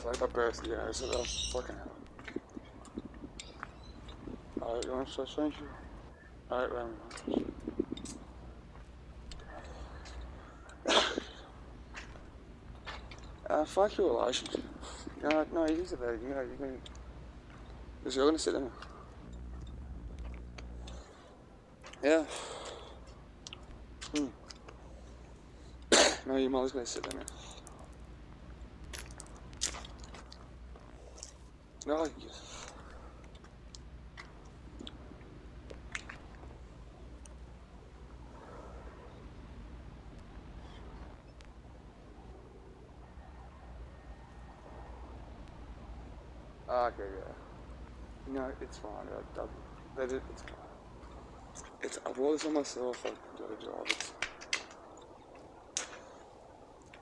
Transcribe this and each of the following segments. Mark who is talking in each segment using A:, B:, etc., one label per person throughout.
A: like I burst the air, so that was fucking hell. Alright, you want to start saying shit? Alright, let me know. Fuck your relationship. No, you can sit there, you can. Because you're gonna sit there. Yeah. No, your mother's gonna sit there now. No, yes. Okay, yeah. No, it's fine. It's fine. I brought this on myself. I got a job.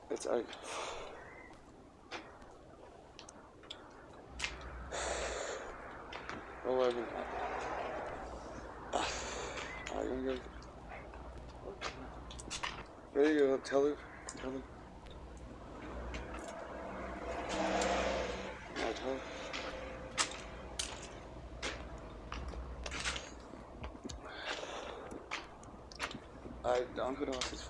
A: It's okay. All over. Alright, you wanna go? There you go. Tell her. No, tell her. I'm gonna ask this.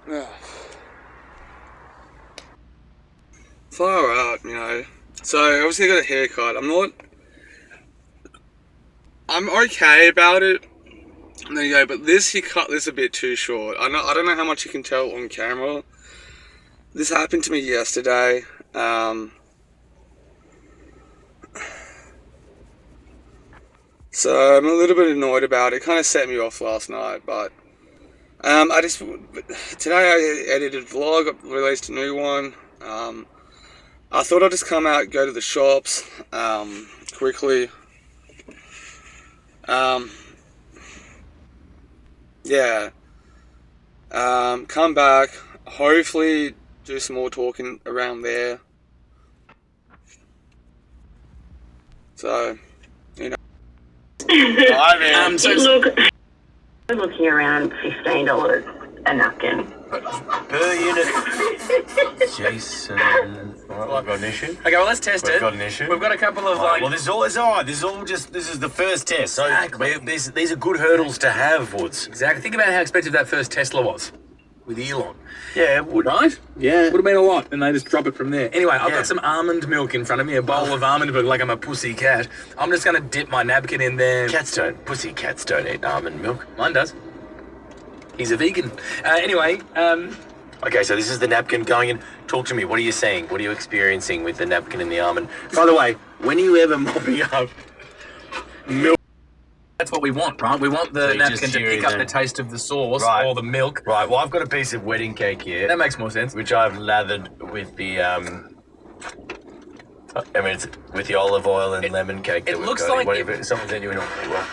A: Yeah. Far out, you know. So obviously I got a haircut. I'm okay about it. There you go. But he cut this a bit too short. I don't know how much you can tell on camera. This happened to me yesterday. So I'm a little bit annoyed about it. It kind of set me off last night, but today I edited a vlog, released a new one. I thought I'd just come out, go to the shops, quickly. Yeah. Come back, hopefully do some more talking around there. So, you know. Hi, man.
B: I'm looking around $15 a napkin.
C: Per unit. Jason. Alright, we've got an issue.
D: Okay, well, let's test it.
C: We've got an issue.
D: We've got a couple of
C: Well, this is alright. This is the first test. So
D: Exactly.
C: these are good hurdles to have, Woods.
D: Exactly. Think about how expensive that first Tesla was with Elon.
C: Yeah, it would.
D: Right?
C: Yeah.
D: Would have been a lot, and they just drop it from there. Anyway, I've got some almond milk in front of me, a bowl of almond milk like I'm a pussy cat. I'm just going to dip my napkin in there.
C: Pussy cats don't eat almond milk.
D: Mine does. He's a vegan.
C: Okay, so this is the napkin going in. Talk to me. What are you saying? What are you experiencing with the napkin and the almond? By the way, when are you ever mopping up milk?
D: That's what we want, right? We want the napkin to pick up the taste of the sauce or the milk.
C: Right, well, I've got a piece of wedding cake here.
D: That makes more sense.
C: Which I've lathered with the, it's with the olive oil and lemon cake that we've
D: looks
C: got.
D: like
C: Someone's doing it pretty well.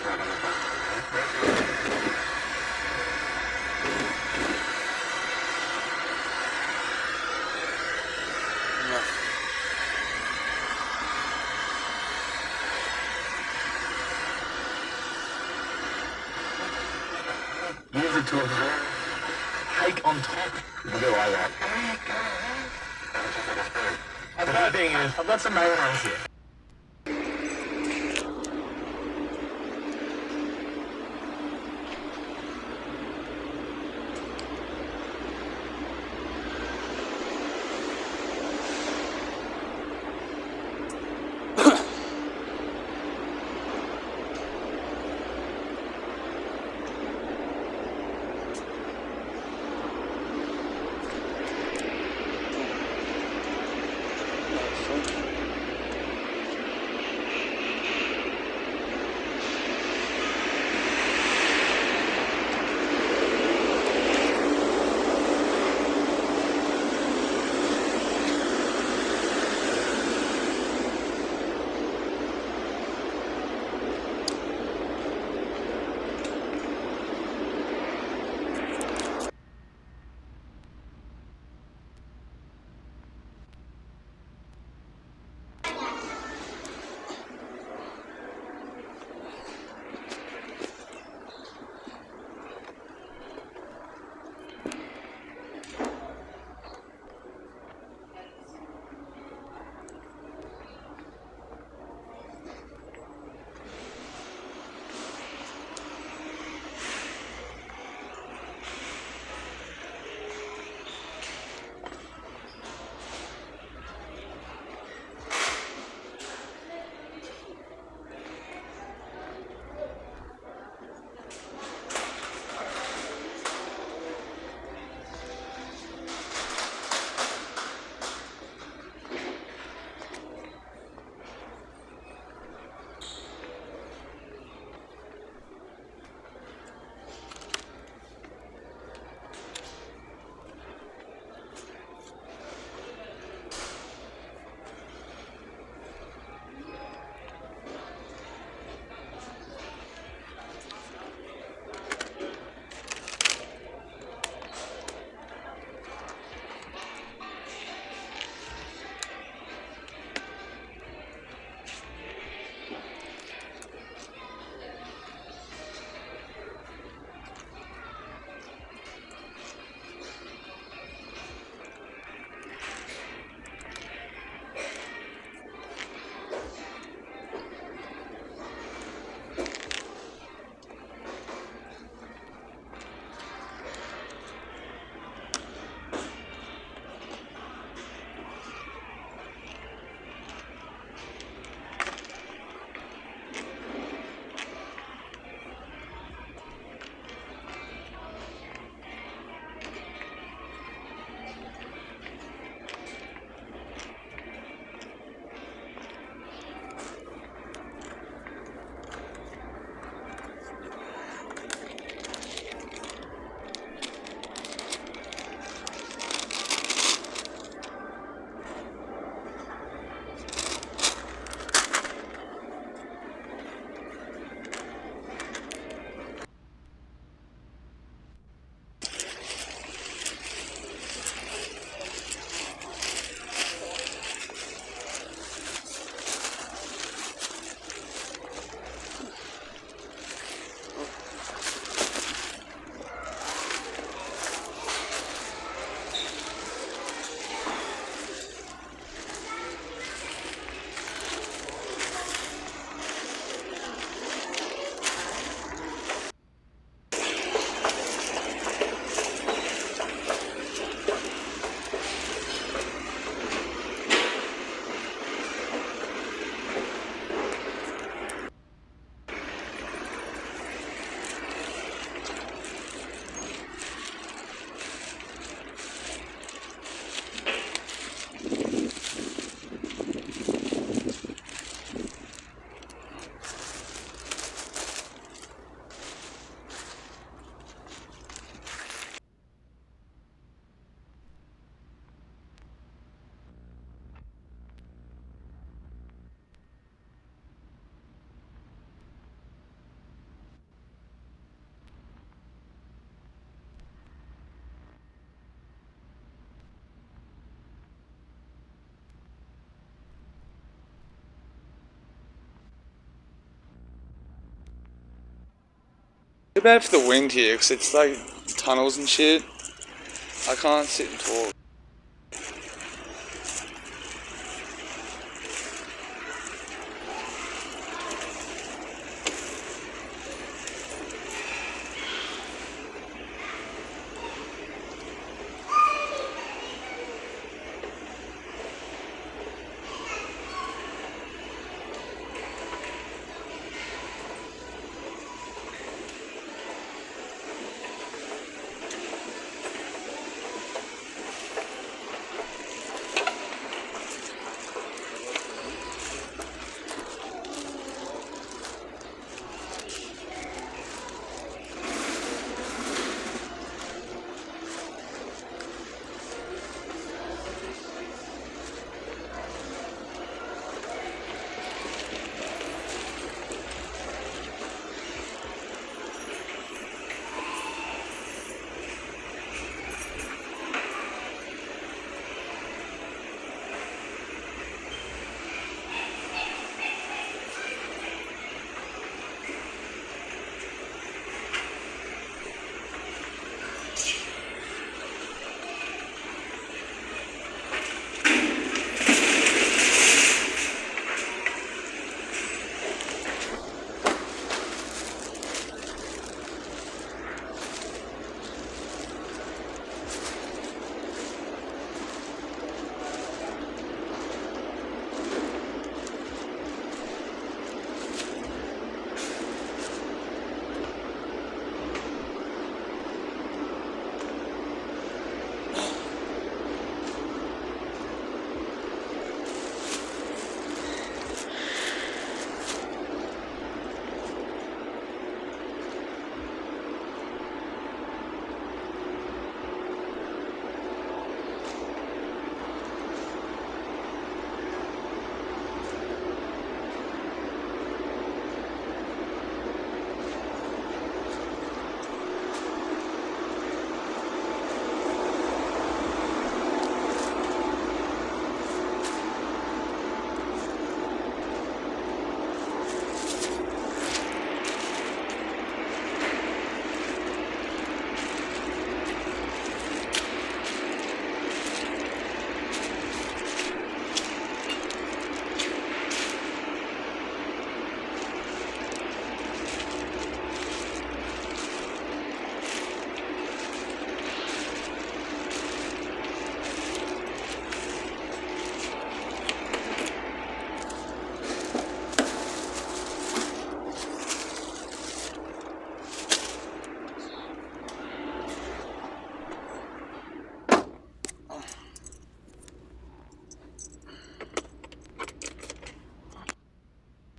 C: Use it to
D: Cake on top.
C: a bit like that.
D: I've got some mayonnaise here.
A: bad for the wind here because it's like tunnels and shit. I can't sit and talk.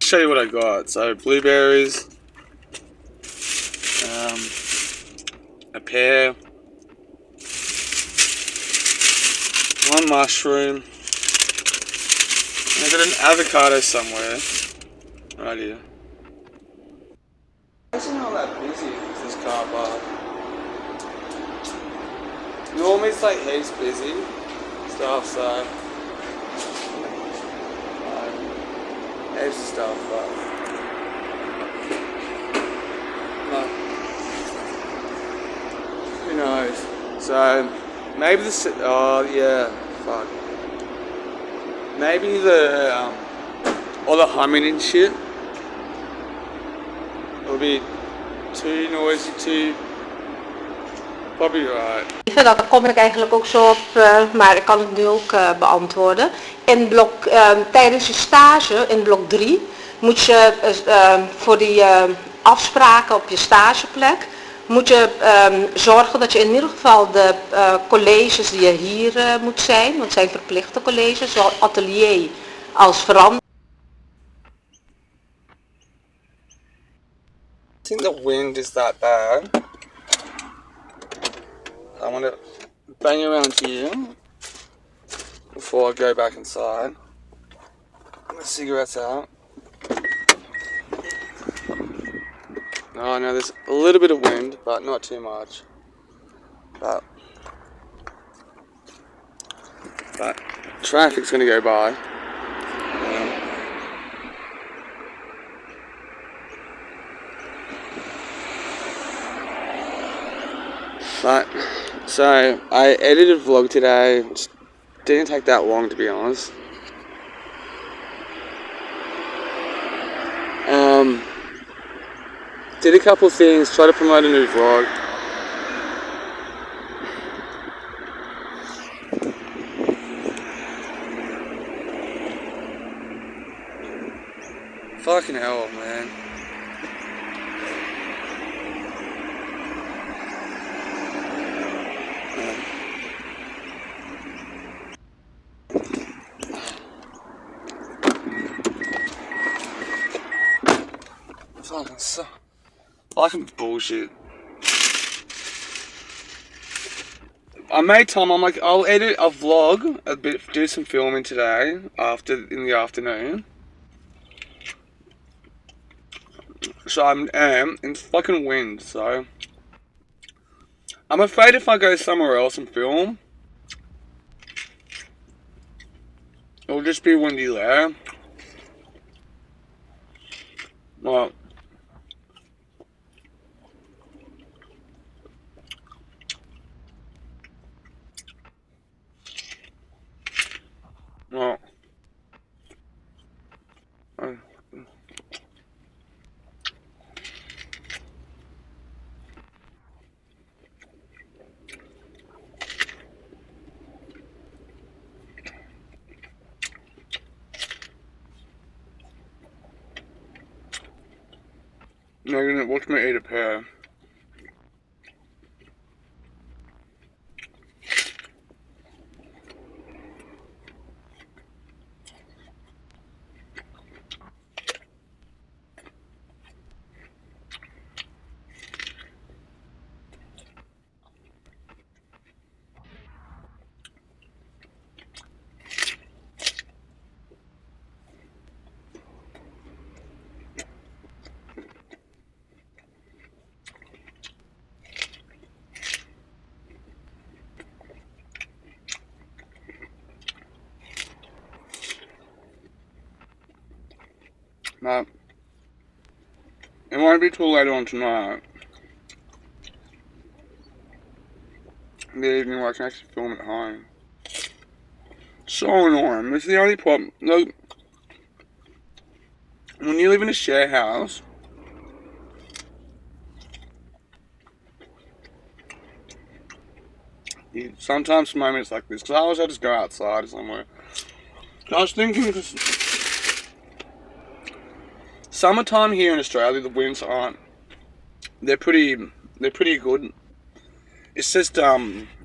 A: Show you what I got. So blueberries, a pear, one mushroom, and I got an avocado somewhere. Right here. It's not that busy with this car park. Normally it's like heaps busy stuff, so heaps of stuff, but no. Who knows? So maybe the fuck. Maybe the all the humming and shit will be too noisy, too. Probably right.
E: Daar kom ik eigenlijk ook zo op, maar ik kan het nu ook beantwoorden. In blok, tijdens je stage, in blok 3, moet je voor die afspraken op je stageplek, moet je zorgen dat je in ieder geval de colleges die je hier moet zijn, want het zijn verplichte colleges, zowel atelier als verandering.
A: I think the wind is that bad. I want to bang around here before I go back inside. Get my cigarettes out. Oh no, there's a little bit of wind, but not too much. But traffic's going to go by. But, so, I edited a vlog today. Just didn't take that long, to be honest. Did a couple of things, tried to promote a new vlog. Fucking hell, man. Fucking bullshit. I made time. I'm like, I'll edit a vlog a bit, do some filming today in the afternoon. So I'm in fucking wind. So I'm afraid if I go somewhere else and film, it'll just be windy there. Well. Well, no, you're gonna watch me eat a pear. No, it won't be till later on tonight. In the evening where I can actually film at home. So annoying. This is the only problem. No, when you live in a share house, you sometimes moments like this. Because I always had to go outside somewhere. I was thinking, because summertime here in Australia, the winds aren't. They're pretty good. It's just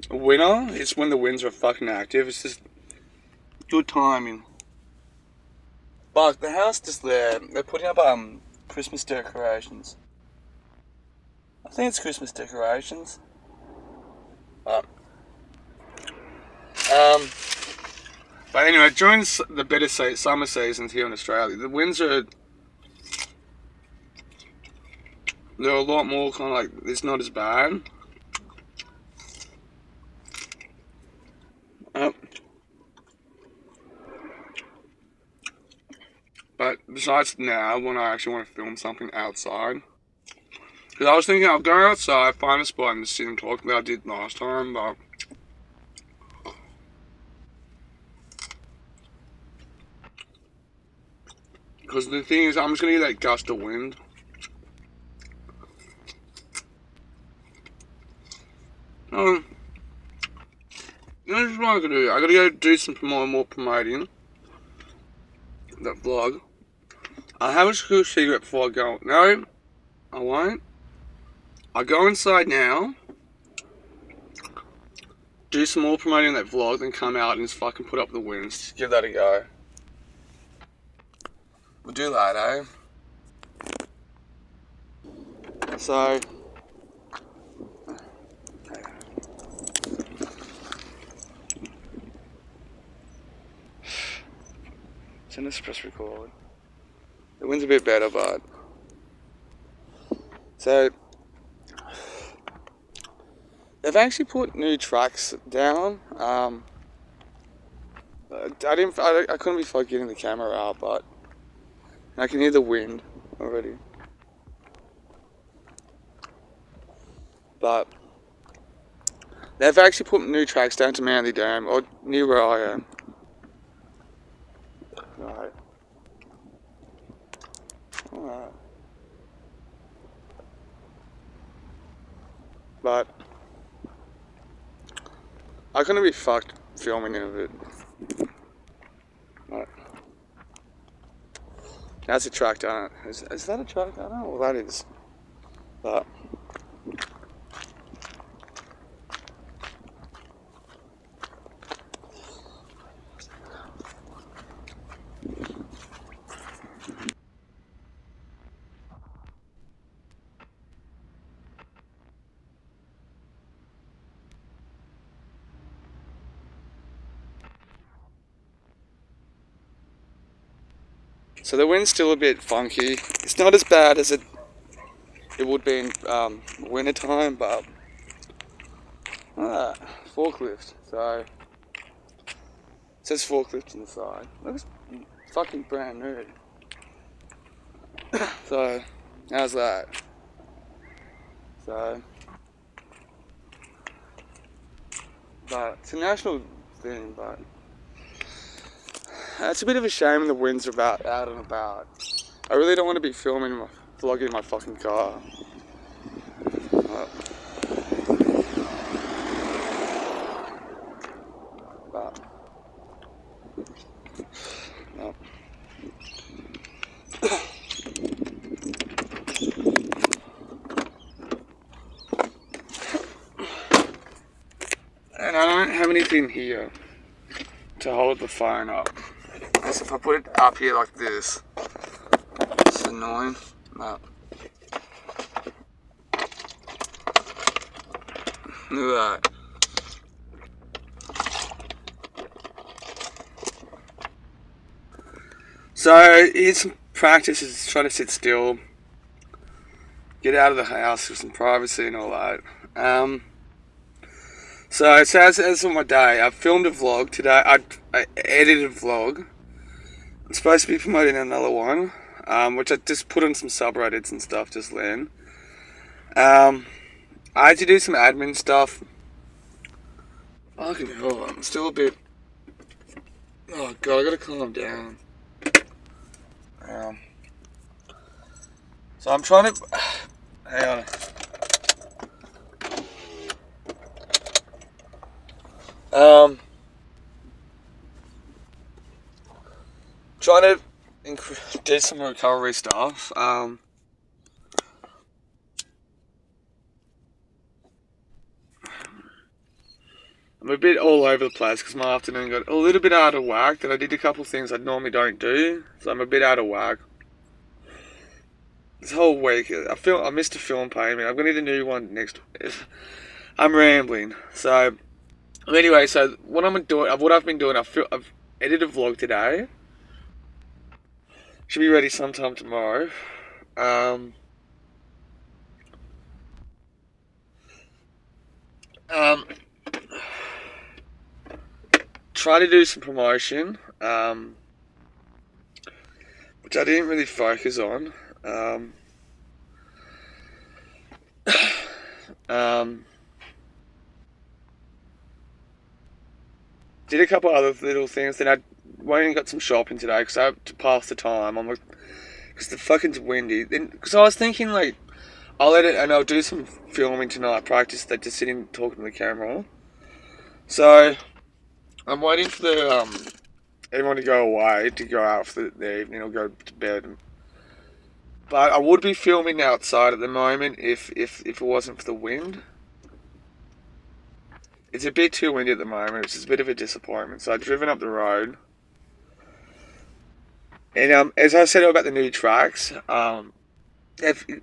A: winter. It's when the winds are fucking active. It's just good timing. But the house just there. They're putting up Christmas decorations. I think it's Christmas decorations. But anyway, during the better summer seasons here in Australia, the winds are. They're a lot more kind of like, it's not as bad. But besides now, when I actually want to film something outside. Because I was thinking I'll go outside, find a spot and just sit and talk like I did last time, but. Because the thing is, I'm just going to get that gust of wind. This is what I gotta do. I gotta go do some more promoting that vlog. I have a cool secret before I go. No, I won't. I'll go inside now, do some more promoting that vlog, then come out and just fucking put up the winds. Give that a go. We'll do that, eh? So. Send this press record. The wind's a bit better, but. So. They've actually put new tracks down. I couldn't be fucking getting the camera out, but I can hear the wind already. But They've actually put new tracks down to Manly Dam, or near where I am. Right. Alright. But I'm gonna be fucked filming in a bit. Right. That's a track down. Is that a track? I don't know what that is. But so the wind's still a bit funky. It's not as bad as it would be in winter time, but forklift. So it says forklift on the side. Looks fucking brand new. So how's that? So, but it's a national thing, but it's a bit of a shame the winds are about out and about. I really don't want to be vlogging my fucking car. But no. And I don't have anything here to hold the phone up. As if I put it up here like this. It's annoying. No. Look at that. So here's some practices. Try to sit still. Get out of the house for some privacy and all that. So as on my day, I filmed a vlog today. I edited a vlog. I'm supposed to be promoting another one, which I just put on some subreddits and stuff just then. I had to do some admin stuff. Fucking hell, I'm still a bit... Oh god, I gotta calm down. So I'm trying to... Hang on. Trying to do some recovery stuff. I'm a bit all over the place because my afternoon got a little bit out of whack. That I did a couple of things I normally don't do, so I'm a bit out of whack. This whole week, I missed a film payment. I'm gonna need a new one next week. I'm rambling. So anyway, so what I've been doing, I've edited a vlog today. Should be ready sometime tomorrow. Try to do some promotion, which I didn't really focus on. Did a couple other little things. Then I went and got some shopping today because I have to pass the time. I'm like, because the fucking windy. Then because I was thinking like, I'll edit and I'll do some filming tonight. Practice that, just sitting talking to the camera. So I'm waiting for the everyone to go away to go out for the evening or go to bed. But I would be filming outside at the moment if it wasn't for the wind. It's a bit too windy at the moment, which is a bit of a disappointment. So I've driven up the road. And as I said about the new tracks, they've,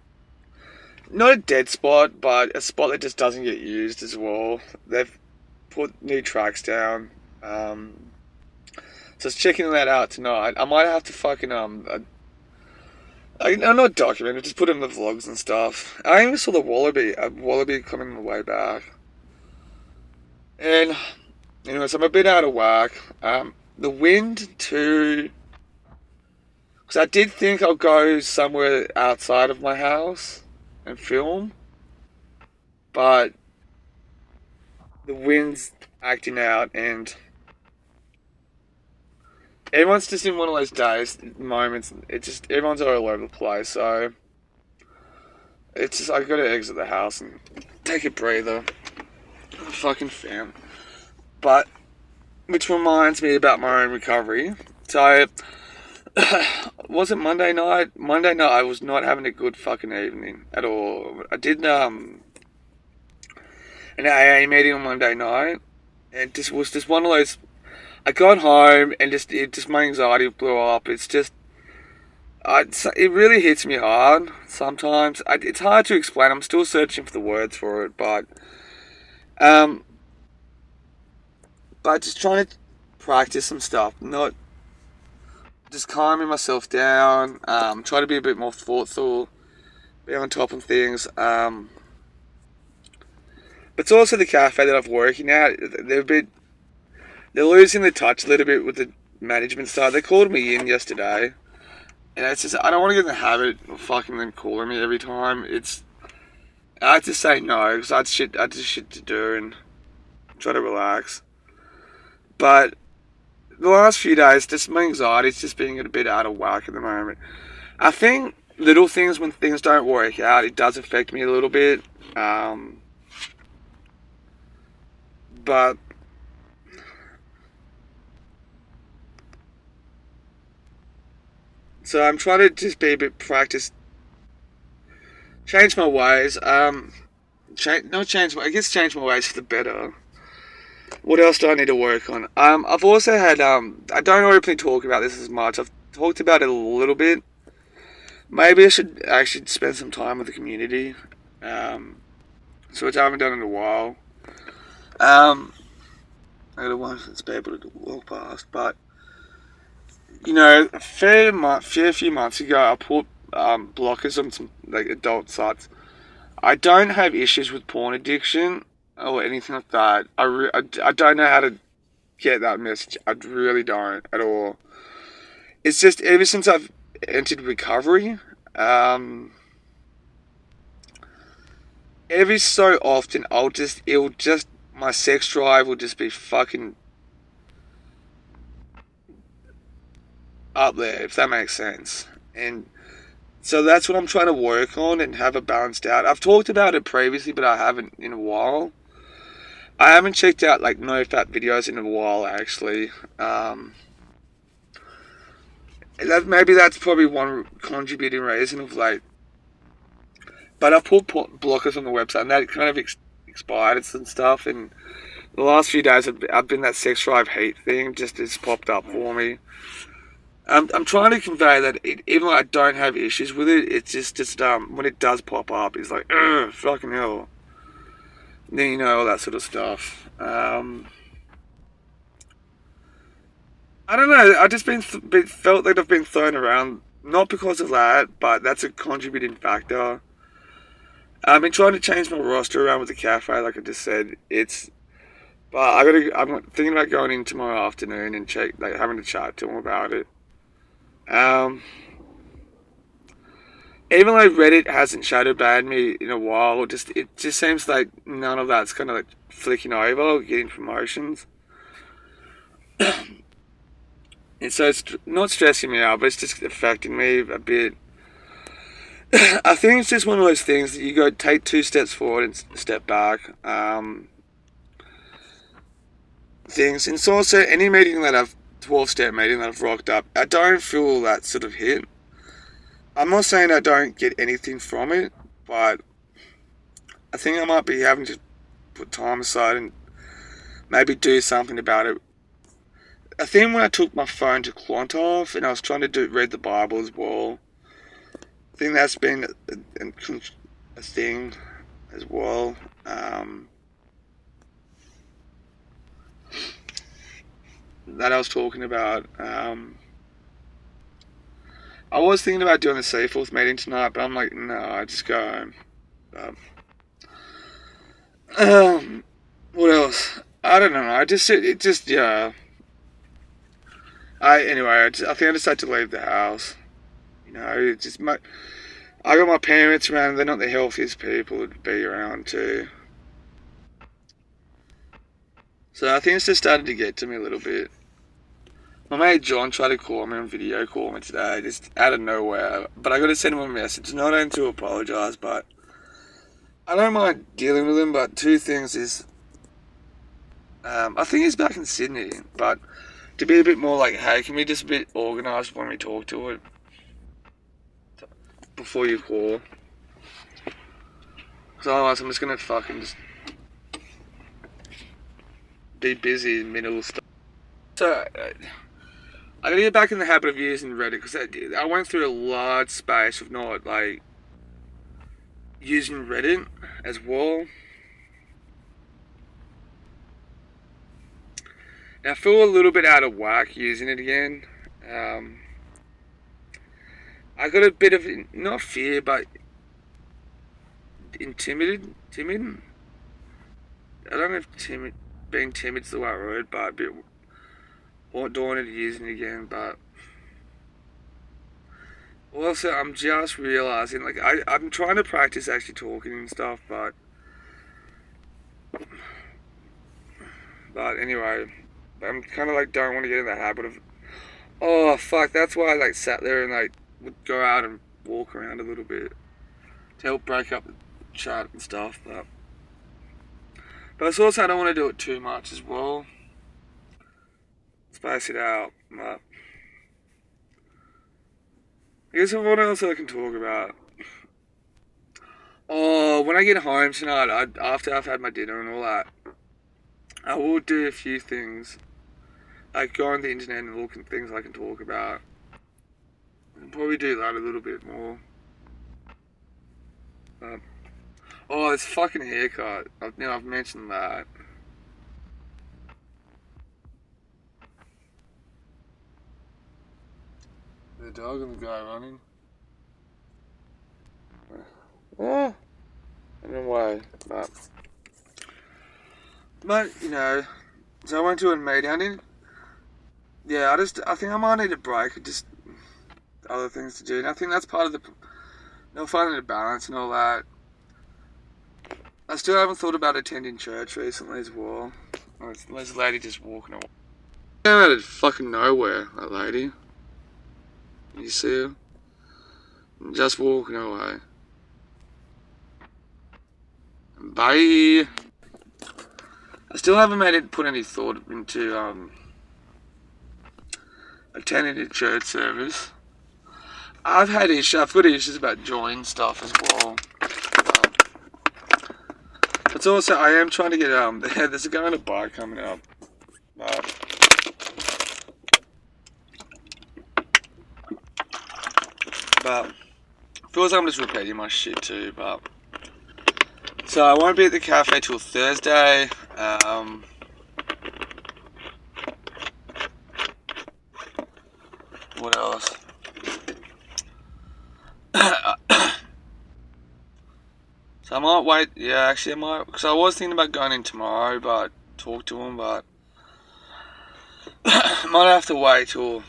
A: not a dead spot, but a spot that just doesn't get used as well. They've put new tracks down. So I was checking that out tonight. I might have to fucking I'm not documenting, just put in the vlogs and stuff. I even saw a wallaby coming on the way back. And anyways, I'm a bit out of whack. The wind too, because I did think I'll go somewhere outside of my house and film, but the wind's acting out, and everyone's just in one of those days, moments. Everyone's all over the place. So it's just I got to exit the house and take a breather. Fucking fam. But which reminds me about my own recovery. So was it Monday night? Monday night I was not having a good fucking evening at all. I did an AA meeting on Monday night, and this was just one of those. I got home and just my anxiety blew up. It's just, it really hits me hard sometimes. It's hard to explain. I'm still searching for the words for it, but just trying to practice some stuff, not just calming myself down. Try to be a bit more thoughtful, be on top of things. But it's also the cafe that I'm working at. They're losing the touch a little bit with the management side. They called me in yesterday, and it's just I don't want to get in the habit of fucking them calling me every time. I have to say no because I just shit to do and try to relax. But the last few days, just my anxiety's just being a bit out of whack at the moment. I think little things, when things don't work out, it does affect me a little bit. But so I'm trying to just be a bit practice, change my ways. Change my ways for the better. What else do I need to work on? I've also had I don't openly talk about this as much. I've talked about it a little bit. Maybe I should actually spend some time with the community. Which I haven't done in a while. I got a one that's be able to walk past, but you know, a few months ago, I put blockers on some like adult sites. I don't have issues with porn addiction or anything like that. I don't know how to get that message. I really don't at all. It's just ever since I've entered recovery, every so often my sex drive will just be fucking up there, if that makes sense. And so that's what I'm trying to work on and have it balanced out. I've talked about it previously, but I haven't in a while. I haven't checked out like no fat videos in a while actually. Maybe that's probably one contributing reason of like. But I put blockers on the website and that kind of expired and stuff. And the last few days I've been that sex drive hate thing just has popped up for me. I'm trying to convey that even though I don't have issues with it, it's just when it does pop up, it's like, ugh, fucking hell. And then you know all that sort of stuff. I don't know. I just felt like I've been thrown around, not because of that, but that's a contributing factor. I've been trying to change my roster around with the cafe, like I just said. But I'm thinking about going in tomorrow afternoon and having a chat to them about it. Even though Reddit hasn't shadow banned me in a while, it just seems like none of that's kind of like flicking over or getting promotions. And so it's not stressing me out, but it's just affecting me a bit. I think it's just one of those things that you go take 2 steps forward and step back. Things. And so also any meeting that 12-step meeting that I've rocked up, I don't feel that sort of hit. I'm not saying I don't get anything from it, but I think I might be having to put time aside and maybe do something about it. I think when I took my phone to Clontarf and I was trying to read the Bible as well, I think that's been a thing as well. That I was talking about. I was thinking about doing the Seaforth meeting tonight, but I'm like, no, I just go home. What else? I don't know. Yeah. I think I just had to leave the house. You know, I got my parents around. They're not the healthiest people to be around too. So I think it's just started to get to me a little bit. My mate John tried to call me on video call me today, just out of nowhere. But I got to send him a message, not only to apologise, but I don't mind dealing with him. But two things is, I think he's back in Sydney, but to be a bit more like, hey, can we just be organised when we talk to it before you call? Because otherwise I'm just going to fucking just be busy in middle stuff. So I gotta get back in the habit of using Reddit, because I went through a large space of not like using Reddit as well. And I feel a little bit out of whack using it again. I got a bit of, not fear, but timid. I don't know if being timid's the right word, but a bit daunted using it again. But also, I'm just realising, like, I'm trying to practice actually talking and stuff, but anyway, I'm kind of like don't want to get in the habit of, oh fuck, that's why I like sat there and like would go out and walk around a little bit to help break up the chat and stuff, but it's also I don't want to do it too much as well. Space it out, but I guess what else I can talk about? Oh, when I get home tonight, after I've had my dinner and all that, I will do a few things. Like go on the internet and look at things I can talk about. I'll probably do that a little bit more. Oh, this fucking haircut. I've mentioned that. The dog and the guy running. Yeah. In a way, but you know, so I went to a meeting. Yeah, I think I might need a break. Just other things to do, and I think that's part of finding a balance and all that. I still haven't thought about attending church recently as well. There's a lady just walking away. Came out of fucking nowhere, that lady. You see her? Just walking away. Bye. I still haven't put any thought into attending a church service. I've got issues about joining stuff as well. But also, I am trying to get there's a guy on a bike coming up. But feels like I'm just repeating my shit too. But so I won't be at the cafe till Thursday. What else? So I might wait. Yeah, actually, I might, because I was thinking about going in tomorrow, but talk to him. But I might have to wait till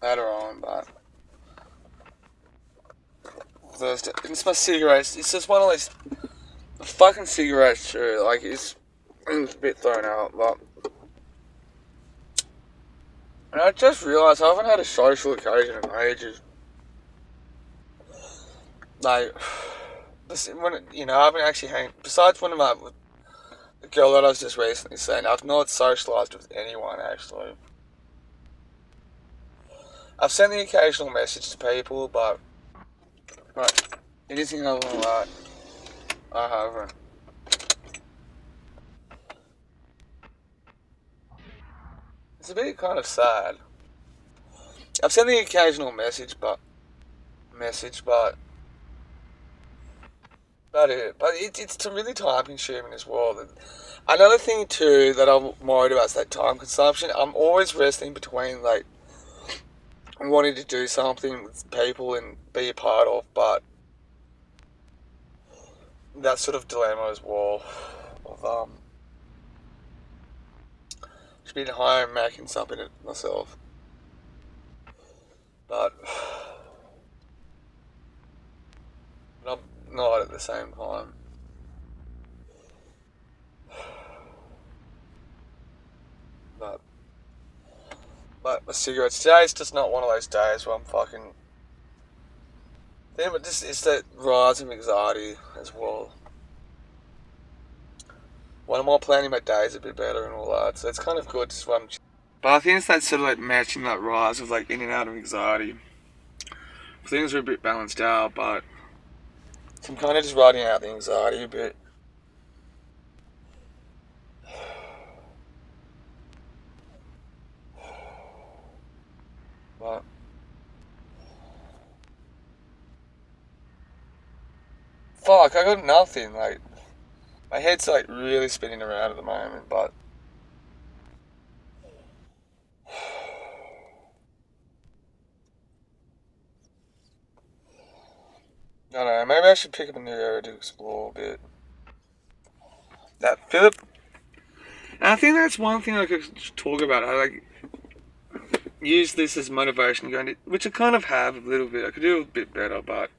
A: later on. But Thursday, it's my cigarettes. It's just one of those fucking cigarettes too. Like it's a bit thrown out, but. And I just realised I haven't had a social occasion in ages. Like, I haven't actually besides when I'm out with the girl that I was just recently saying, I've not socialised with anyone actually. I've sent the occasional message to people, but anything other than that, I haven't. It's a bit kind of sad. I've sent the occasional message, but it's really time consuming as well. Another thing too that I'm worried about is that time consumption. I'm always wrestling between like wanting to do something with people and be a part of, but that sort of dilemma as well of just being home making something myself. But night at the same time. But my cigarettes, today's just not one of those days where I'm fucking... Then but just it's that rise of anxiety as well. When I'm all planning my days a bit better and all that, so it's kind of good just when But I think it's that sort of like matching that rise of like in and out of anxiety. Things are a bit balanced out, but so I'm kind of just riding out the anxiety a bit. But fuck, I got nothing. Like my head's like really spinning around at the moment, but I don't know. Maybe I should pick up a new area to explore a bit. That Philip, and I think that's one thing I could talk about. I like use this as motivation going to, which I kind of have a little bit. I could do a bit better, but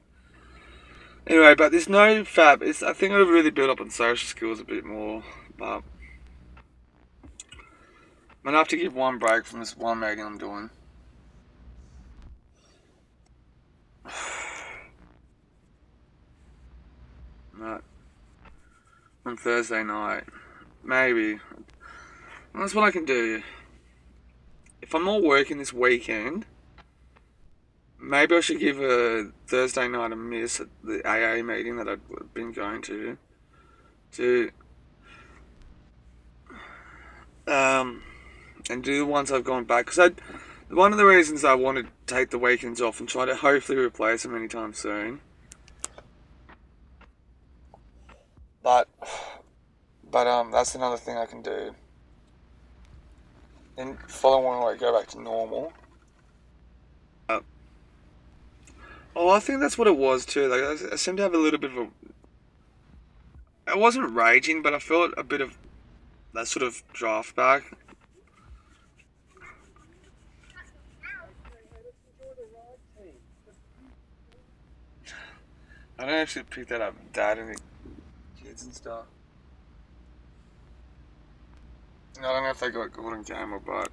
A: anyway. But there's no fab. I think I've really built up on social skills a bit more, but I'm gonna have to give one break from this one meeting I'm doing. Right. On Thursday night. Maybe. That's what I can do. If I'm not working this weekend, maybe I should give a Thursday night a miss at the AA meeting that I've been going to and do the ones I've gone back. Because one of the reasons I want to take the weekends off and try to hopefully replace them anytime soon. But that's another thing I can do. Then following week, go back to normal. I think that's what it was too. Like I seem to have a little bit of a... I wasn't raging, but I felt a bit of that sort of draft back. I don't actually pick that up, Dad and the kids and stuff. I don't know if they got caught on camera, but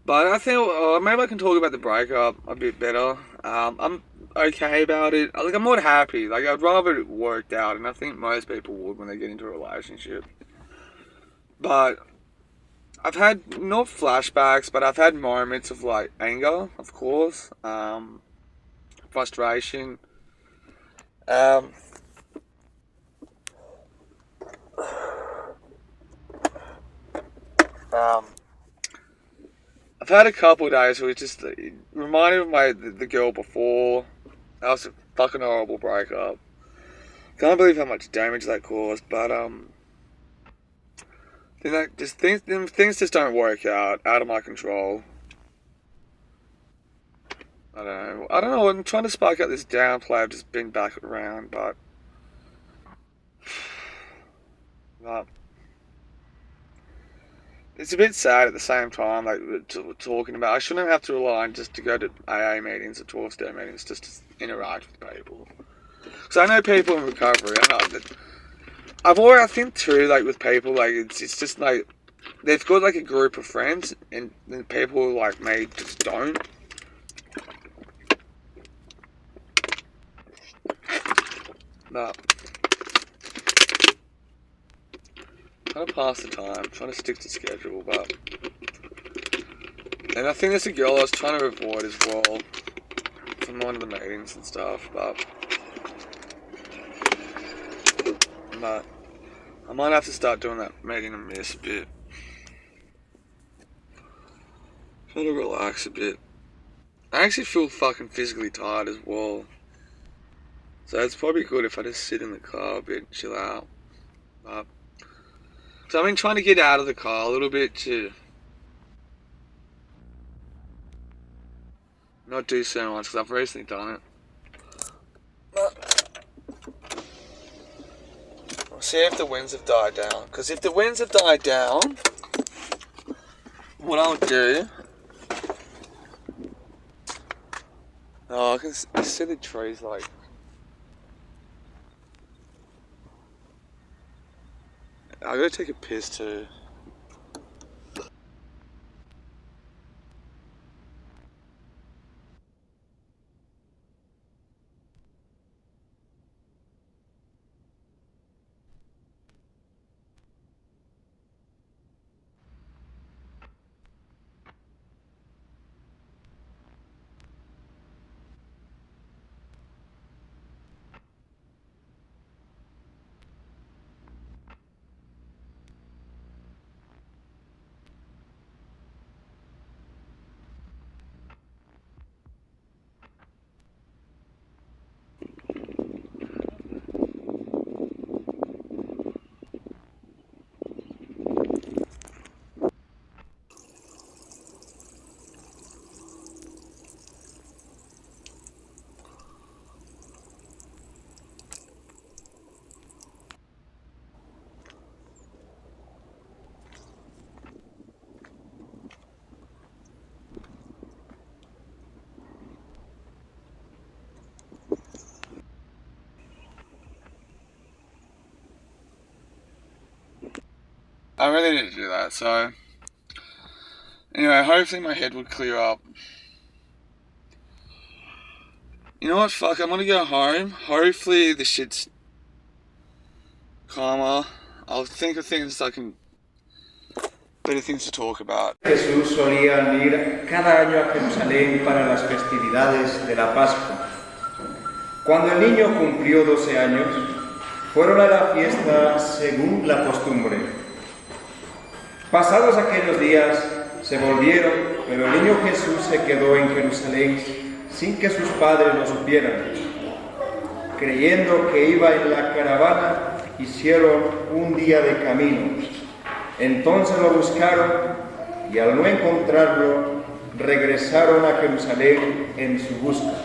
A: I think maybe I can talk about the breakup a bit better. I'm okay about it. Like I'm not happy. Like I'd rather it worked out, and I think most people would when they get into a relationship. But I've had not flashbacks, but I've had moments of like anger, of course, frustration. I've had a couple of days where it just reminded me of the girl before. That was a fucking horrible breakup. Can't believe how much damage that caused, but then things just don't work out of my control. I don't know. I'm trying to spark out this downplay. I've just been back around, but it's a bit sad at the same time, like we're talking about. I shouldn't have to rely on just to go to AA meetings or 12-step meetings just to interact with people. Because I know people in recovery. I think too, like with people, like it's just like they've got like a group of friends, and then people like me just don't. But trying to pass the time, trying to stick to schedule, but and I think there's a girl I was trying to avoid as well from one of the meetings and stuff, but I might have to start doing that meeting and miss a bit. Trying to relax a bit. I actually feel fucking physically tired as well. So it's probably good if I just sit in the car a bit and chill out. So I've been trying to get out of the car a little bit to not do so much because I've recently done it. We'll see if the winds have died down. Because if the winds have died down, what I'll do... Oh, I can see the trees like... I gotta take a piss too. I really need to do that, so anyway, hopefully my head would clear up. You know what, fuck, I'm gonna go home. Hopefully this shit's calmer. I'll think of things better things to talk about.
F: Jesús solía ir cada año a Jerusalén para las festividades de la Pascua. Cuando el niño cumplió 12 años, fueron a la fiesta según la costumbre. Pasados aquellos días, se volvieron, pero el niño Jesús se quedó en Jerusalén sin que sus padres lo supieran. Creyendo que iba en la caravana, hicieron un día de camino. Entonces lo buscaron y al no encontrarlo, regresaron a Jerusalén en su busca.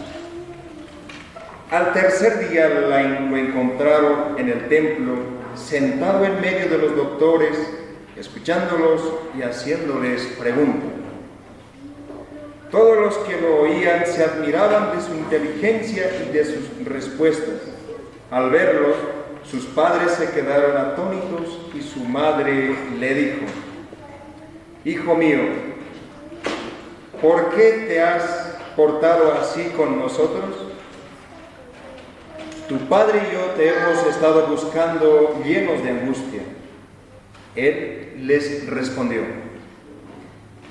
F: Al tercer día lo encontraron en el templo, sentado en medio de los doctores, escuchándolos y haciéndoles preguntas. Todos los que lo oían se admiraban de su inteligencia y de sus respuestas. Al verlo, sus padres se quedaron atónitos y su madre le dijo: Hijo mío, ¿por qué te has portado así con nosotros? Tu padre y yo te hemos estado buscando llenos de angustia. Él les respondió: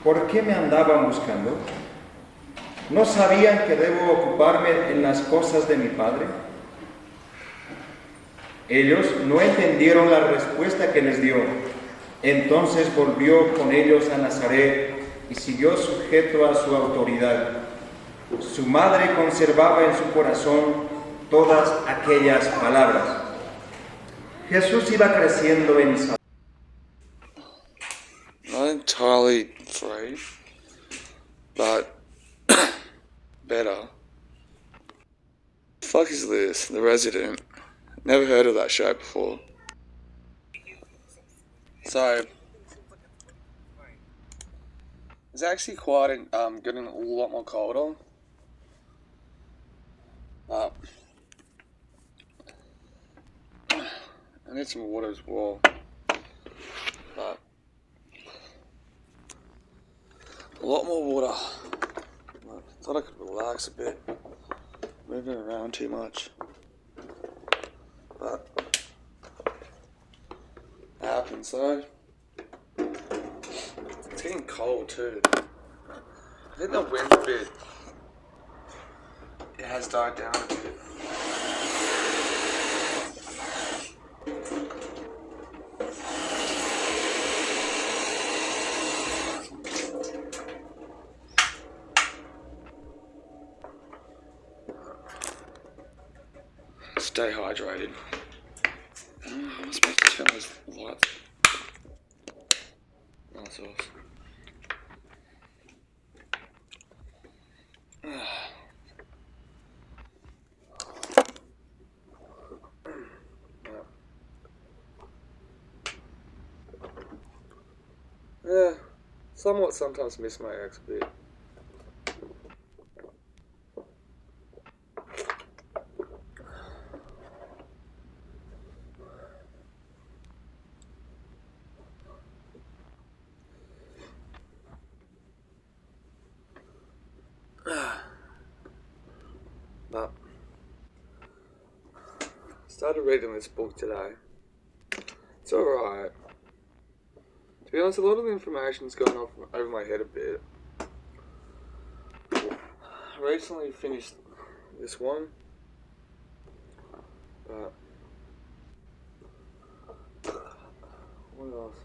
F: ¿por qué me andaban buscando? ¿No sabían que debo ocuparme en las cosas de mi padre? Ellos no entendieron la respuesta que les dio. Entonces volvió con ellos a Nazaret y siguió sujeto a su autoridad. Su madre conservaba en su corazón todas aquellas palabras. Jesús iba creciendo en salud.
A: Not entirely free, but better. The fuck is this? The Resident. Never heard of that show before. So it's actually quite getting a lot more colder. I need some water as well. But a lot more water. I thought I could relax a bit. Moving around too much. But it happens, so it's getting cold too. I think the wind's a bit, it has died down a bit. Stay hydrated. I'm supposed to turn those lights. Lights off. Yeah, somewhat sometimes miss my ex a bit. started reading this book today. It's alright. To be honest, a lot of the information's gone off over my head a bit. I recently finished this one, but what else?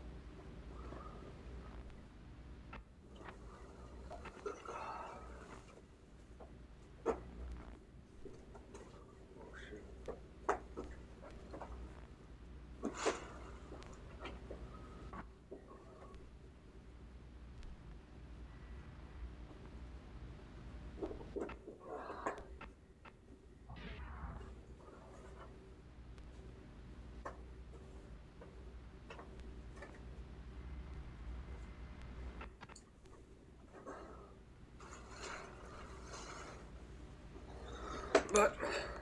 A: But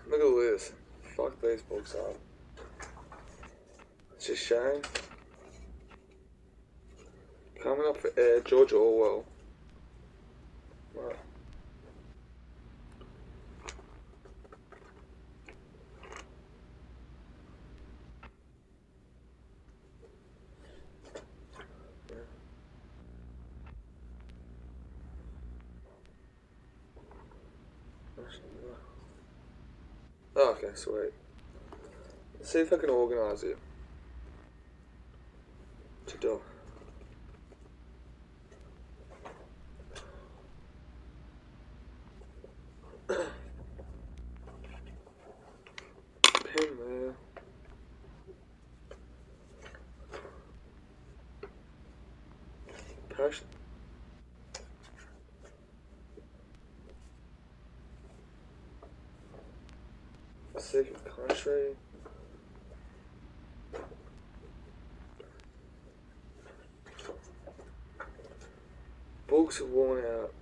A: look at this. Fuck these books up. It's a shame. Coming up for air, George Orwell. Right. Oh, okay, sweet. Let's see if I can organise it. To do. Pen there. Passion. Secret country. Books are worn out.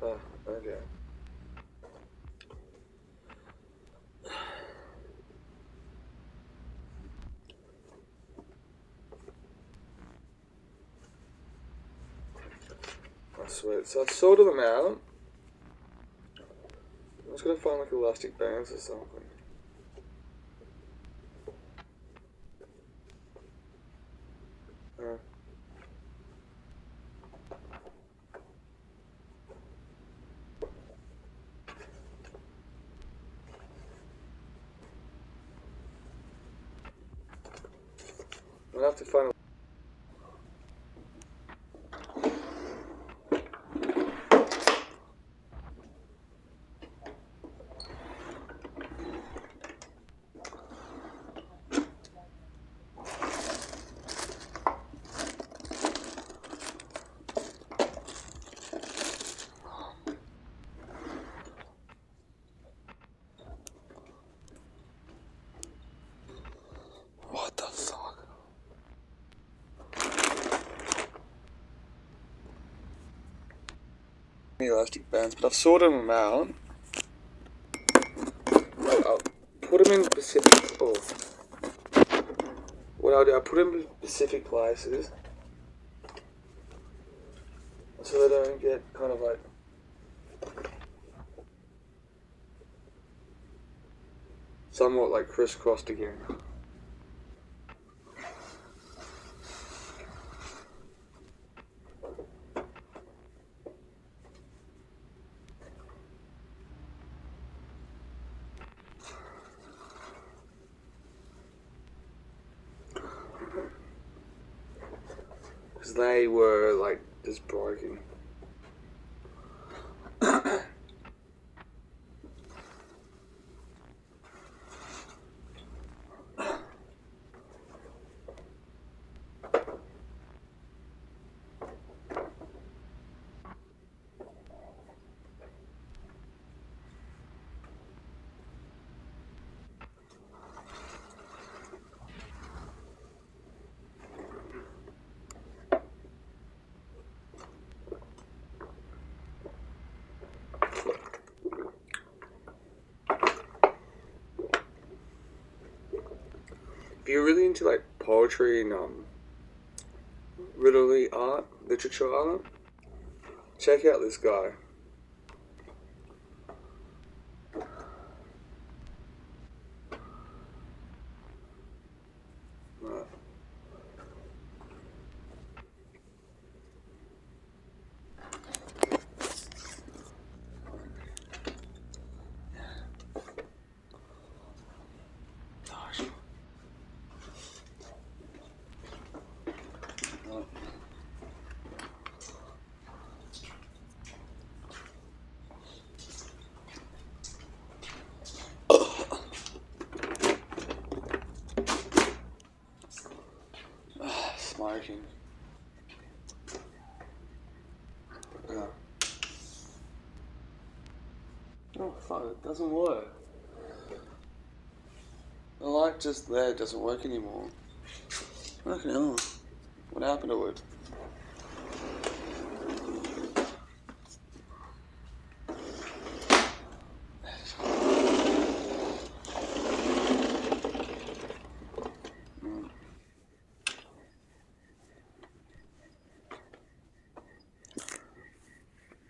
A: Oh, okay. Oh, sweet. So I've sorted them out. I'm just gonna find like elastic bands or something. I'll have to find a what the fuck? Elastic bands, but I've sorted them out. I'll put them in specific. Oh, what I'll do, I'll put them in specific places so they don't get kind of like somewhat like crisscrossed again. Because they were like just broken. into like poetry and literary art, literature art, check out this guy. Right. Smoking. Yeah. Oh fuck, it doesn't work. The light just there doesn't work anymore. Fucking hell. What happened to it?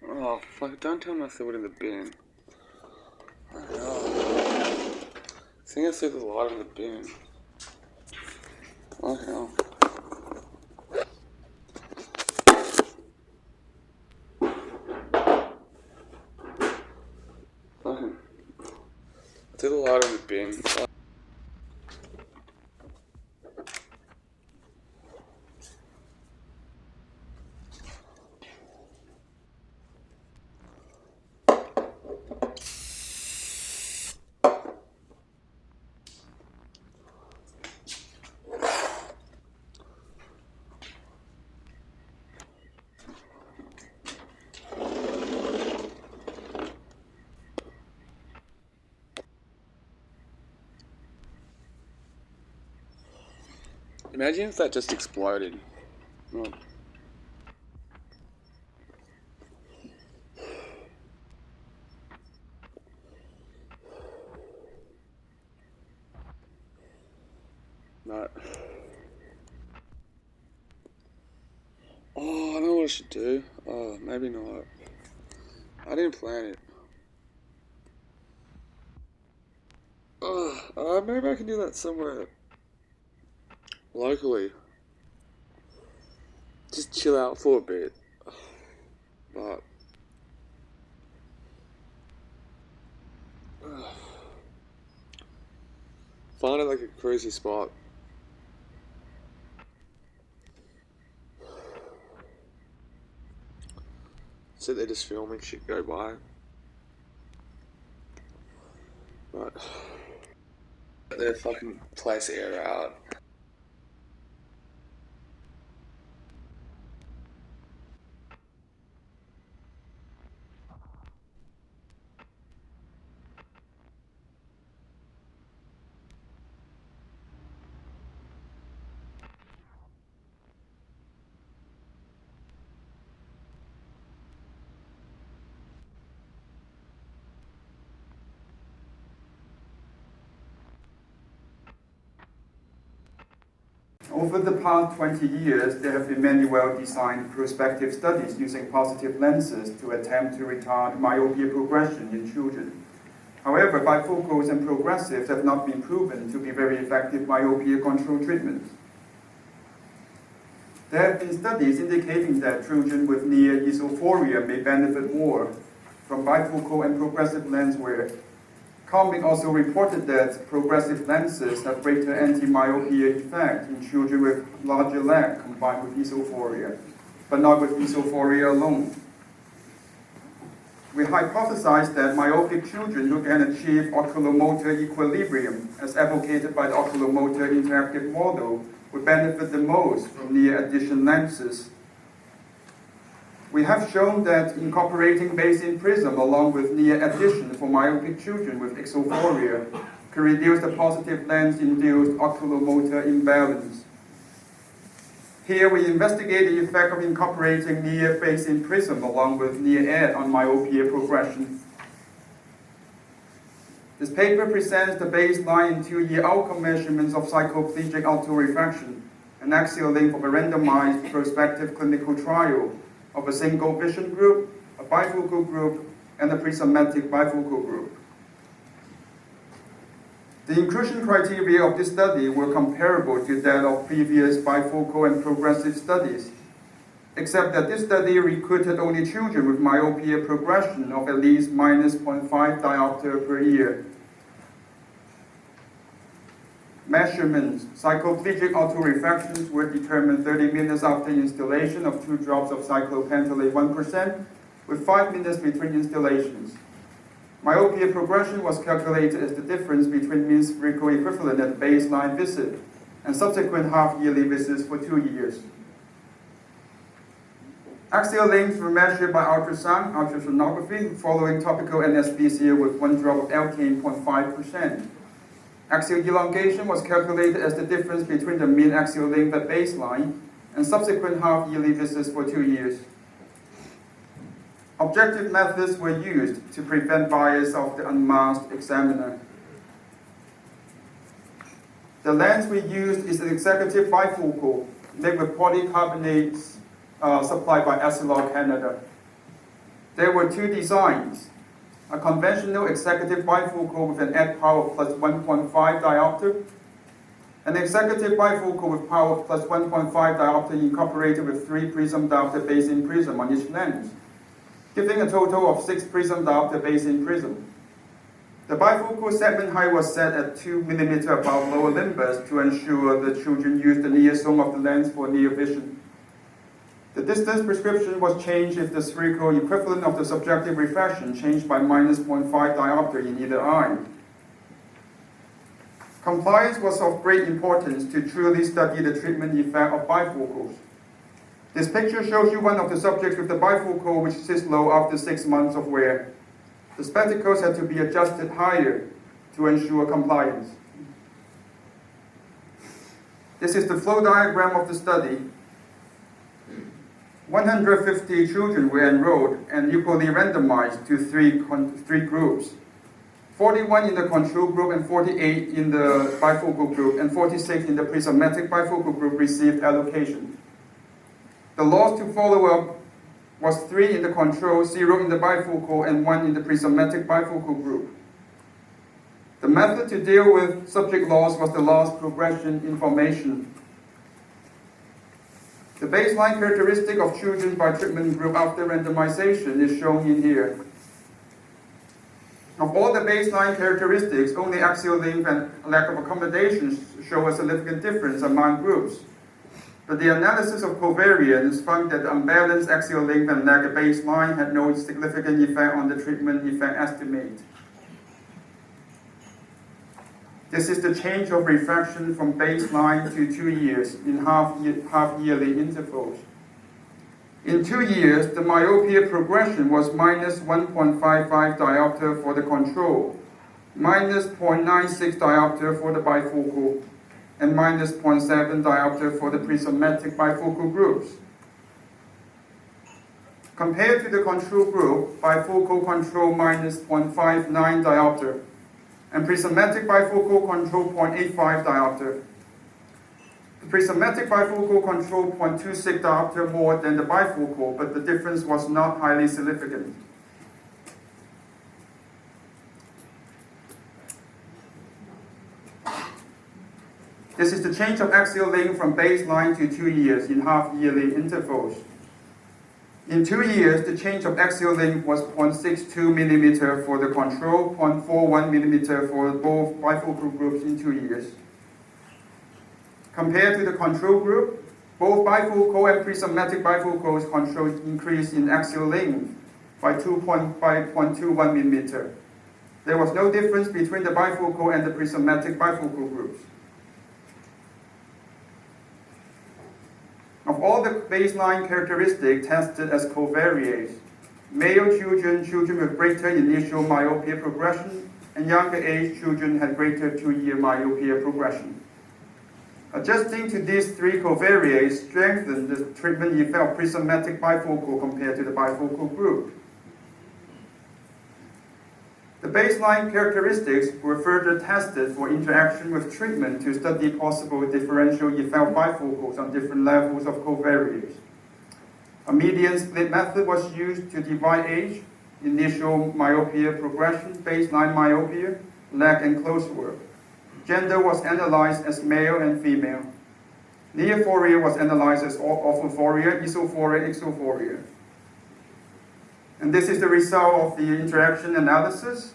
A: Oh fuck, don't tell me I threw it in the bin. Oh, I think I threw the light in the bin. Fucking hell. Fucking. I threw the light in the bin. Imagine if that just exploded. Oh. No. Oh, I know what I should do. Oh, maybe not. I didn't plan it. Maybe I can do that somewhere locally. Just chill out for a bit. But find it like a crazy spot. So they're just filming shit go by. But they're fucking place air out.
F: Over the past 20 years, there have been many well-designed prospective studies using positive lenses to attempt to retard myopia progression in children. However, bifocals and progressives have not been proven to be very effective myopia control treatments. There have been studies indicating that children with near esophoria may benefit more from bifocal and progressive lens wear. Combic also reported that progressive lenses have greater anti-myopia effect in children with larger lag combined with esophoria, but not with esophoria alone. We hypothesized that myopic children who can achieve oculomotor equilibrium, as advocated by the oculomotor interactive model, would benefit the most from near addition lenses. We have shown that incorporating base-in prism along with near addition for myopic children with exophoria can reduce the positive lens-induced oculomotor imbalance. Here we investigate the effect of incorporating near base-in prism along with near add on myopia progression.
G: This paper presents the baseline and 2-year outcome measurements of cycloplegic autorefraction, an axial length of a randomized prospective clinical trial of a single vision group, a bifocal group, and a prismatic bifocal group. The inclusion criteria of this study were comparable to that of previous bifocal and progressive studies, except that this study recruited only children with myopia progression of at least minus 0.5 diopter per year. Measurements. Cycloplegic autorefractions were determined 30 minutes after installation of 2 drops of cyclopentolate 1%, with 5 minutes between installations. Myopia progression was calculated as the difference between mean spherical equivalent at baseline visit and subsequent half-yearly visits for 2 years. Axial lengths were measured by ultrasonography following topical anesthesia with 1 drop of alkane 0.5%. Axial elongation was calculated as the difference between the mean axial length at baseline and subsequent half-yearly visits for 2 years. Objective methods were used to prevent bias of the unmasked examiner. The lens we used is an executive bifocal made with polycarbonates supplied by Essilor Canada. There were 2 designs: a conventional executive bifocal with an add power of plus 1.5 diopter, an executive bifocal with power of plus 1.5 diopter incorporated with 3 prism diopter base-in prism on each lens, giving a total of 6 prism diopter base-in prism. The bifocal segment height was set at 2 mm above lower limbus to ensure the children used the near zone of the lens for near vision. The distance prescription was changed if the spherical equivalent of the subjective refraction changed by minus 0.5 diopter in either eye. Compliance was of great importance to truly study the treatment effect of bifocals. This picture shows you one of the subjects with the bifocal which sits low after 6 months of wear. The spectacles had to be adjusted higher to ensure compliance. This is the flow diagram of the study. 150 children were enrolled and equally randomized to three groups. 41 in the control group and 48 in the bifocal group and 46 in the prismatic bifocal group received allocation. The loss to follow-up was 3 in the control, 0 in the bifocal, and 1 in the prismatic bifocal group. The method to deal with subject loss was the loss progression information. The baseline characteristic of children by treatment group after randomization is shown in here. Of all the baseline characteristics, only axial length and lack of accommodations show a significant difference among groups. But the analysis of covariance found that the unbalanced axial length and lack of baseline had no significant effect on the treatment effect estimate. This is the change of refraction from baseline to 2 years in half-yearly intervals. In 2 years, the myopia progression was minus 1.55 diopter for the control, minus 0.96 diopter for the bifocal, and minus 0.7 diopter for the prismatic bifocal groups. Compared to the control group, bifocal control minus 0.59 diopter, and prismatic bifocal control 0.85 diopter. The prismatic bifocal control 0.26 diopter more than the bifocal, but the difference was not highly significant. This is the change of axial length from baseline to 2 years in half-yearly intervals. In 2 years, the change of axial length was 0.62 mm for the control, 0.41 mm for both bifocal groups in 2 years. Compared to the control group, both bifocal and prismatic bifocals controlled increase in axial length by 2.21 mm. There was no difference between the bifocal and the prismatic bifocal groups. Of all the baseline characteristics tested as covariates, male children with greater initial myopia progression, and younger age children had greater 2-year myopia progression. Adjusting to these 3 covariates strengthened the treatment effect of prismatic bifocal compared to the bifocal group. The baseline characteristics were further tested for interaction with treatment to study possible differential effect bifocals on different levels of covariates. A median split method was used to divide age, initial myopia progression, baseline myopia, lag and close work. Gender was analyzed as male and female. Neophoria was analyzed as orthophoria, esophoria, exophoria. And this is the result of the interaction analysis.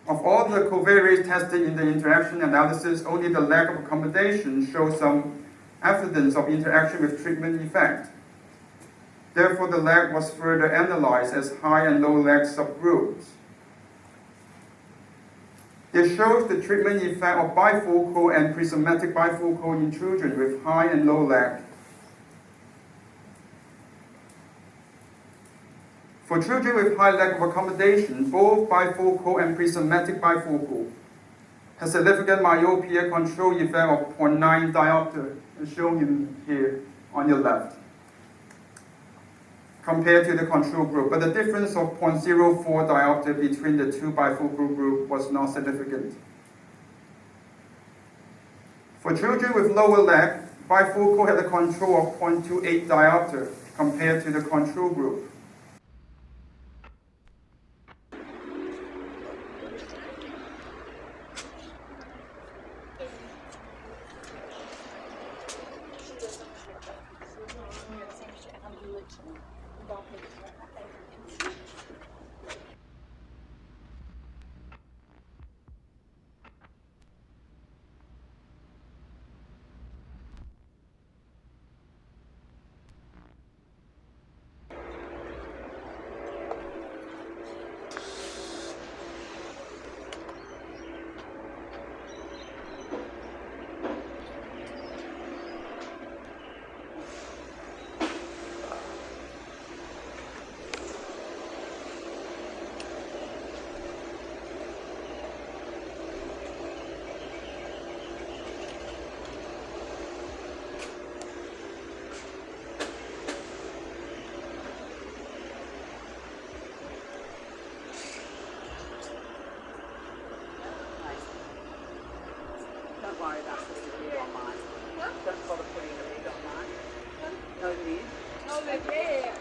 G: Of all the covariates tested in the interaction analysis, only the lack of accommodation shows some evidence of interaction with treatment effect. Therefore, the lag was further analyzed as high and low lag subgroups. It shows the treatment effect of bifocal and prismatic bifocal in children with high and low lag. For children with high lag of accommodation, both bifocal and prismatic bifocal has significant myopia control effect of 0.9 diopter, as shown in here on your left, compared to the control group. But the difference of 0.04 diopter between the two bifocal groups was not significant. For children with lower lag, bifocal had a control of 0.28 diopter compared to the control group.
H: Don't worry about putting a lid on mine. Don't bother putting a lid on mine. No lid. No lid. Yeah.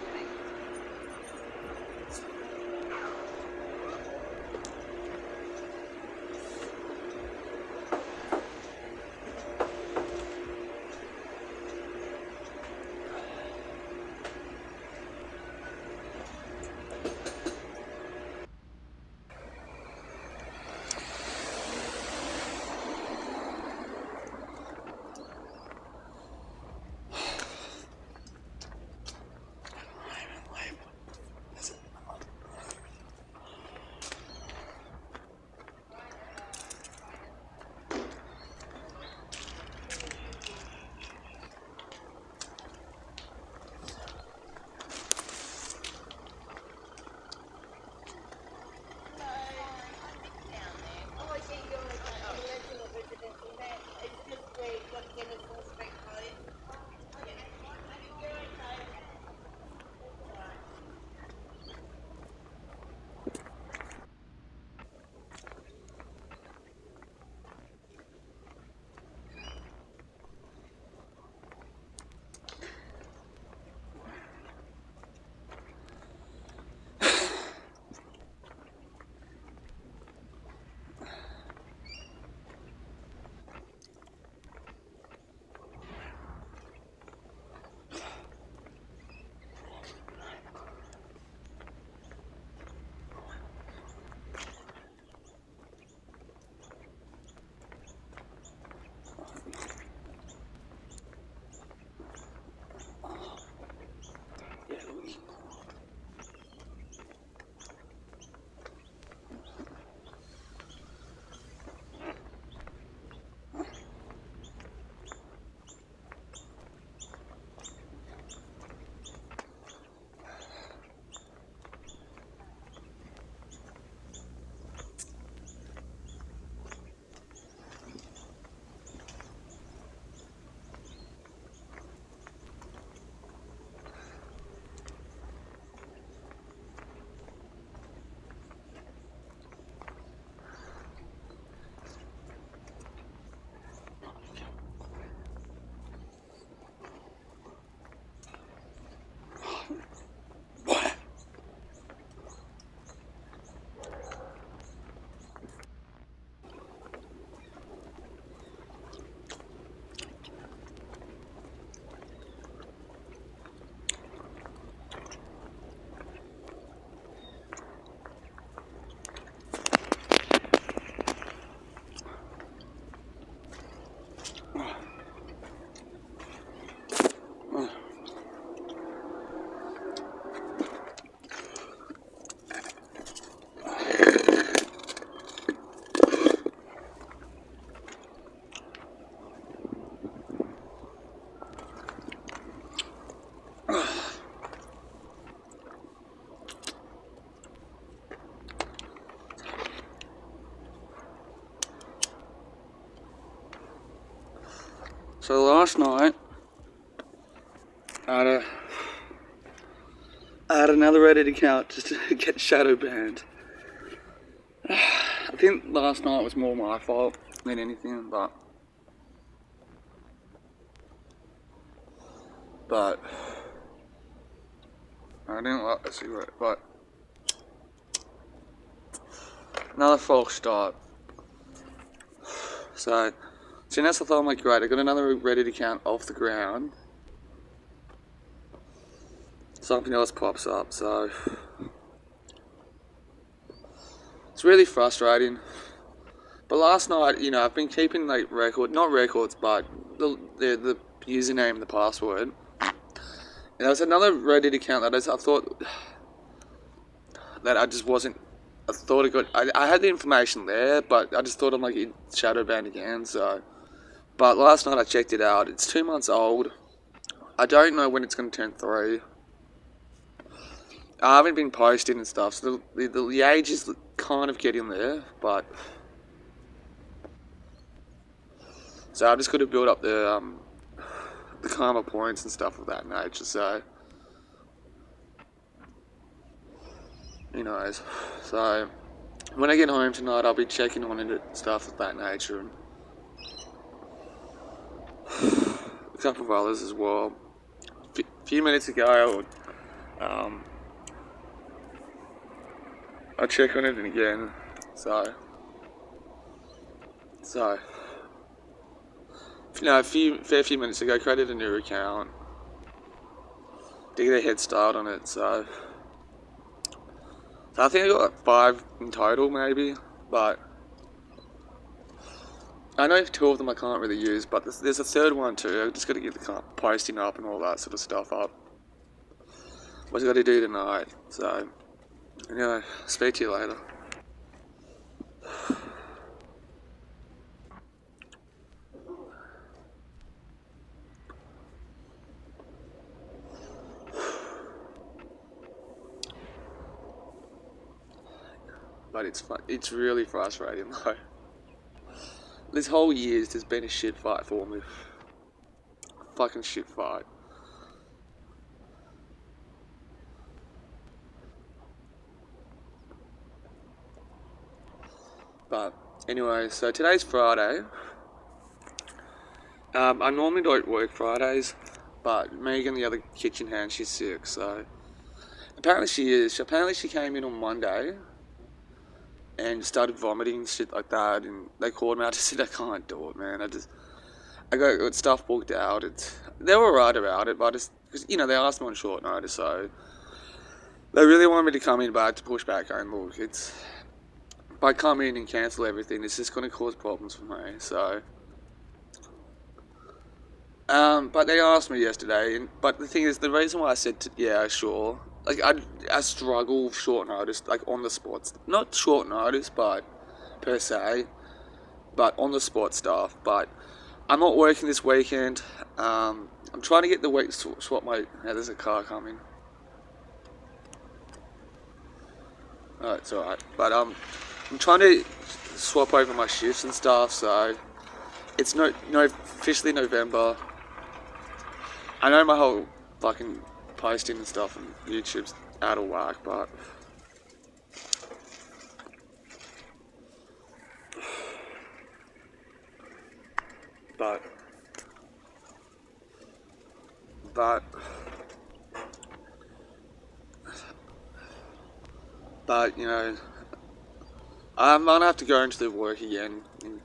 A: So last night, I had another Reddit account just to get shadow banned. I think last night was more my fault than anything, but I didn't like the cigarette, but another false start. So, soon as I thought, I'm like, great, I got another Reddit account off the ground, something else pops up, so it's really frustrating. But last night, you know, I've been keeping like not records, but the username, the password. And there was another Reddit account that I thought that I just wasn't. I thought it got. I had the information there, but I just thought I'm like shadow banned again. So, but last night I checked it out. It's 2 months old. I don't know when it's going to turn 3. I haven't been posting and stuff, so the age is kind of getting there, but so I've just got to build up the karma points and stuff of that nature. So, who knows? So, when I get home tonight, I'll be checking on it and stuff of that nature, and a couple of others as well. A few minutes ago, I check on it again. So, you know, fair few minutes ago, created a new account to get a head start on it. So I think I got like 5 in total, maybe. But I know 2 of them I can't really use, but there's a third one too. I just got to get the posting up and all that sort of stuff up. What I got to do tonight. So anyway, speak to you later. But it's really frustrating though. This whole year's just been a shit fight for me. Fucking shit fight. But anyway, so today's Friday. I normally don't work Fridays, but Megan, the other kitchen hand, she's sick, so apparently she is. Apparently she came in on Monday and started vomiting and shit like that, and they called me. I just said I can't do it, man. I got stuff booked out. They were right about it, but because you know they asked me on short notice, so they really wanted me to come in, but I had to push back and look, if I come in and cancel everything, it's just going to cause problems for me. So, but they asked me yesterday, but the thing is, the reason why I said yeah, sure. Like, I struggle with short notice, like, on the spot. Not short notice, but, per se, but on the spot stuff. But I'm not working this weekend. I'm trying to get the week swap my... Yeah, there's a car coming. Oh, it's alright. But, I'm trying to swap over my shifts and stuff, so... It's officially November. I know my whole fucking... posting and stuff on YouTube's out of whack, but you know, I'm gonna have to go into the work again and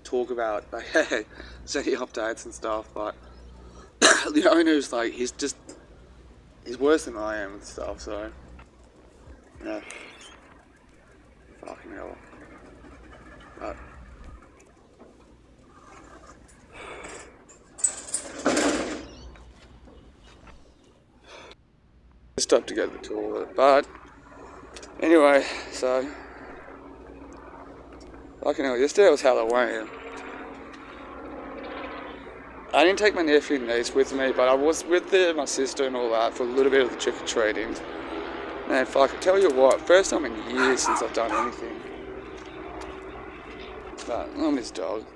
A: talk about like setting updates and stuff, but the owner's like, he's worse than I am and stuff, so yeah, fucking hell. But stop to go to the toilet, but anyway, so fucking hell, yesterday was Halloween. I didn't take my nephew and niece with me, but I was with my sister and all that for a little bit of the trick-or-treating. Man, fuck, I tell you what, first time in years since I've done anything. But, I miss dog.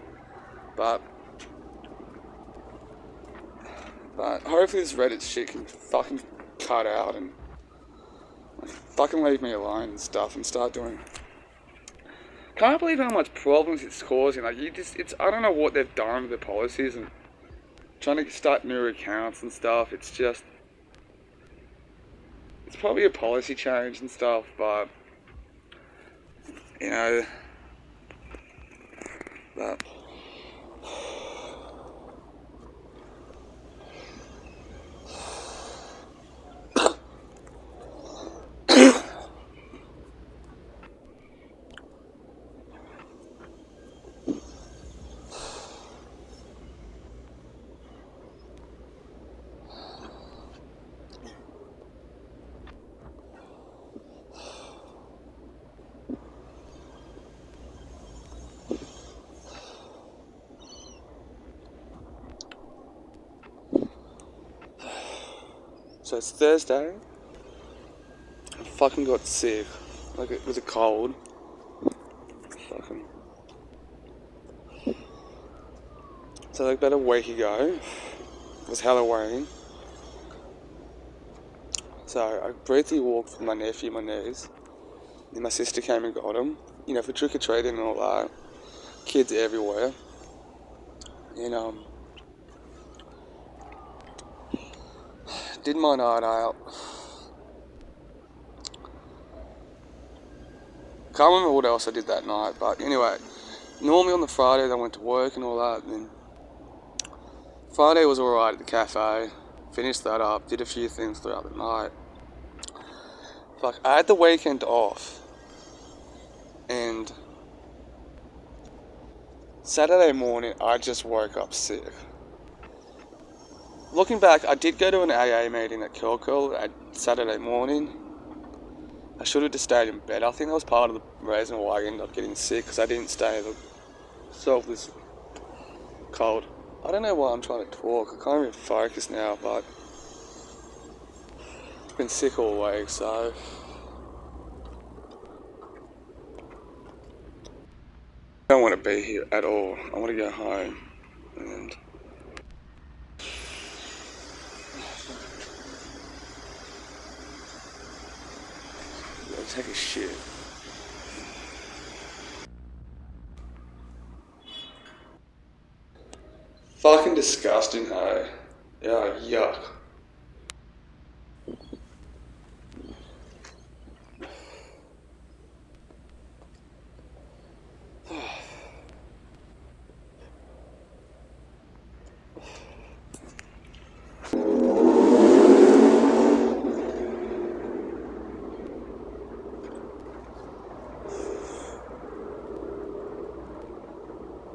A: But, But hopefully this Reddit shit can fucking cut out and like, fucking leave me alone and stuff and start doing. Can't believe how much problems it's causing. Like I don't know what they've done with the policies and trying to start new accounts and stuff. It's probably a policy change and stuff, but you know, but. So it's Thursday. I fucking got sick. Like it was a cold. Fucking. So like about a week ago, it was Halloween. So I briefly walked with my nephew and my niece. Then my sister came and got him. You know, for trick-or-treating and all that. Kids everywhere. And did my night out. Can't remember what else I did that night, but anyway, normally on the Friday I went to work and all that, and then Friday was alright at the cafe, finished that up, did a few things throughout the night. Fuck, I had the weekend off, and Saturday morning I just woke up sick. Looking back, I did go to an AA meeting at Kilkil at Saturday morning. I should have just stayed in bed. I think that was part of the reason why I ended up getting sick, because I didn't stay to solve this cold. I don't know why I'm trying to talk. I can't even focus now, but I've been sick all week, so I don't want to be here at all. I want to go home and take a shit. Fucking disgusting, hey? Yeah, yuck.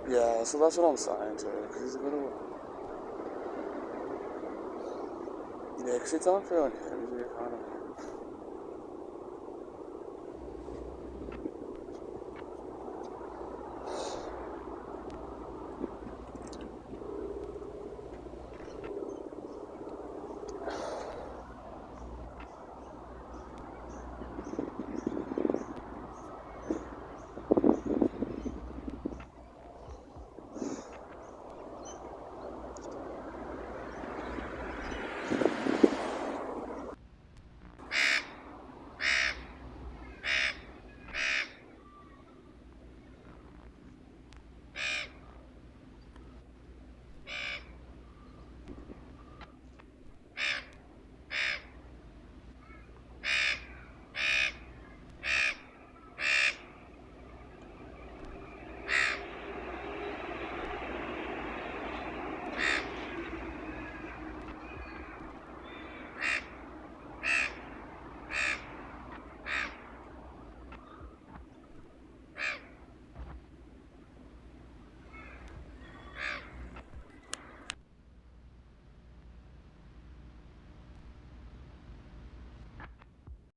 A: Yeah, so that's what I'm saying to her, because he's a bit of a... Yeah, because it's unfair on him,